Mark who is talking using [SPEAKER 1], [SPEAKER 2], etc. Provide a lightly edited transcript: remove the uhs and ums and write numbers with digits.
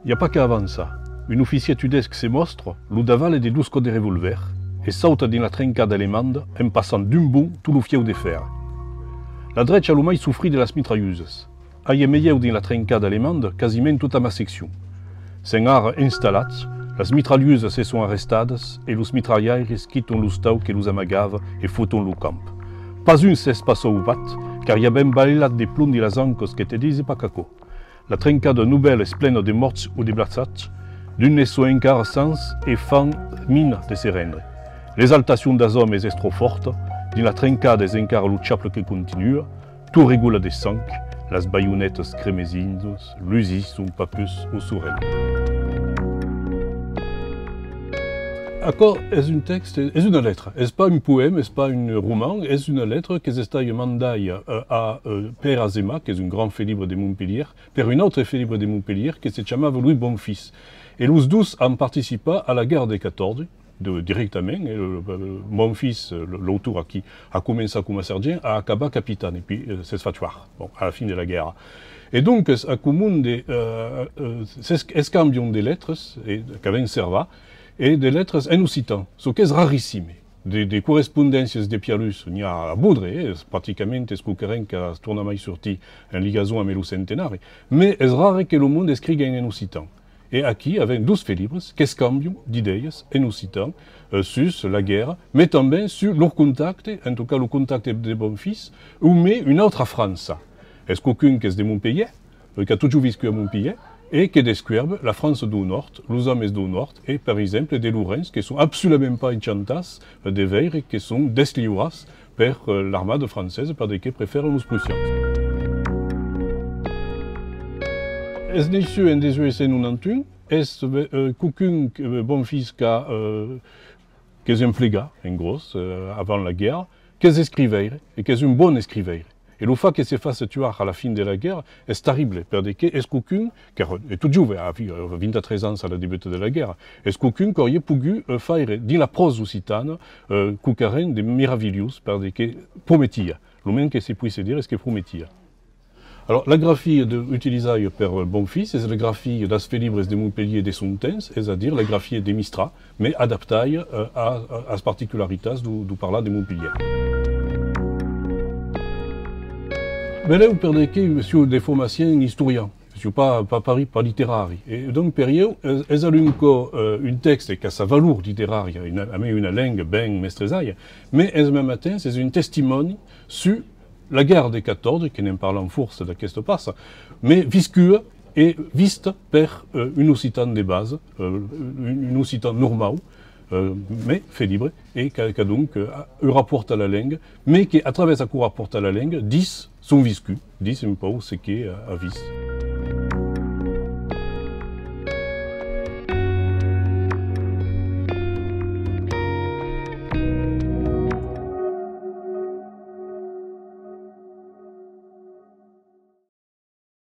[SPEAKER 1] n'y a pas qu'avant ça. Un officier tudesque se mostre, lo daval des 12 de revolver, et saute dans la trencada allemande en passant d'un bond tout le fieu de fer. La Dreccia lo mai souffrit de las mitrailleuses. Aie meieu dans la trencada allemande quasiment toute ma section. Sen ar instal·lats, las mitrailleuses se sont arrestades et los mitrallaires quittent lo stau que los amagava et foton lo camp. Pas un s'es passau bat, car y a ben balelat de plom de las ancos que te dise pas caco. La trencada nouvelle est pleine de morts ou de blassats, d'un ne so encara sens et fan mine de se rendre. L'exaltació des hommes est trop forte, dans la trencada és encara lo chaple que continue, tout regula de sang, las baionettes cremesines, l'usis un papus au sourel. Accord est un texte, est une lettre. Est pas un poème, est pas un roman, est une lettre que s'est mandée à Père Azéma, qui est un grand félibre de Montpellier, per un autre félibre de Montpellier, qui se chamava Louis Bonfils. Et los deux ont participé à la guerre des 14, directement. Bonfils, l'auteur qui a commencé comme sergent, a acabé capitaine, et puis c'est fattuar, bon, à la fin de la guerre. Et donc, à commun c'est cambion de lettres, qu'avait serva, et des lettres en occitan, ce qui est rarissime. Des correspondances de Pialus, il y a à boudre, pratiquement, ce que a tourné sorti en ligaison avec le centenaire, mais c'est rare que le monde écrive en occitan. Et aquí, avec 12 félibres, qui cambion d'idées en occitan sur la guerre, mais aussi sur leur contact, en tout cas le contact de Bonfils, ou mais une autre France. Est-ce qu'aucun qui est de Montpellier, qui a toujours vécu à Montpellier, et qui descrivent la France du Nord, les hommes du Nord, et par exemple des Lourens qui sont absolument pas enchantas des veires qui sont desliurats par l'armade française, par des qui préfèrent les Prussiens. Es néixu en 1891, es qu'aucun Bonfils qui est emplega, en gros, avant la guerre, qui est écrivaire, et qui est un bon écrivaire. Et le fait qu'il se fasse tuer à la fin de la guerre est terrible, parce que est-ce qu'aucun, car est tout jeune, à 23 ans à la début de la guerre, est-ce qu'aucun aurait pu faire dans la prose occitane qu'aucun de miravillos, parce que promettait. Le même que se puisse dire est-ce que promettait. Alors, la graphie utilisée par Bonfils, c'est la graphie des Félibres de Montpellier de son temps, c'est-à-dire la graphie de Mistral, mais adaptée à las particularités du parlat de Montpellier. Beleu perdeke sur des formations historiennes, sur pas littéraires. Et donc, période, est un texte qui a sa valeur littéraire, une langue bien mestresaille, mais en même temps, c'est un testimone sur la guerre des 14, qui n'en parle en force de ce qui passe, mais viscue et viste par une occitane de base, une occitane normale, mais fait libre, et qui a donc un rapport à la langue, mais qui, à travers ce rapport à la langue, dit son viscu, dit un peu ce qu'est à vis.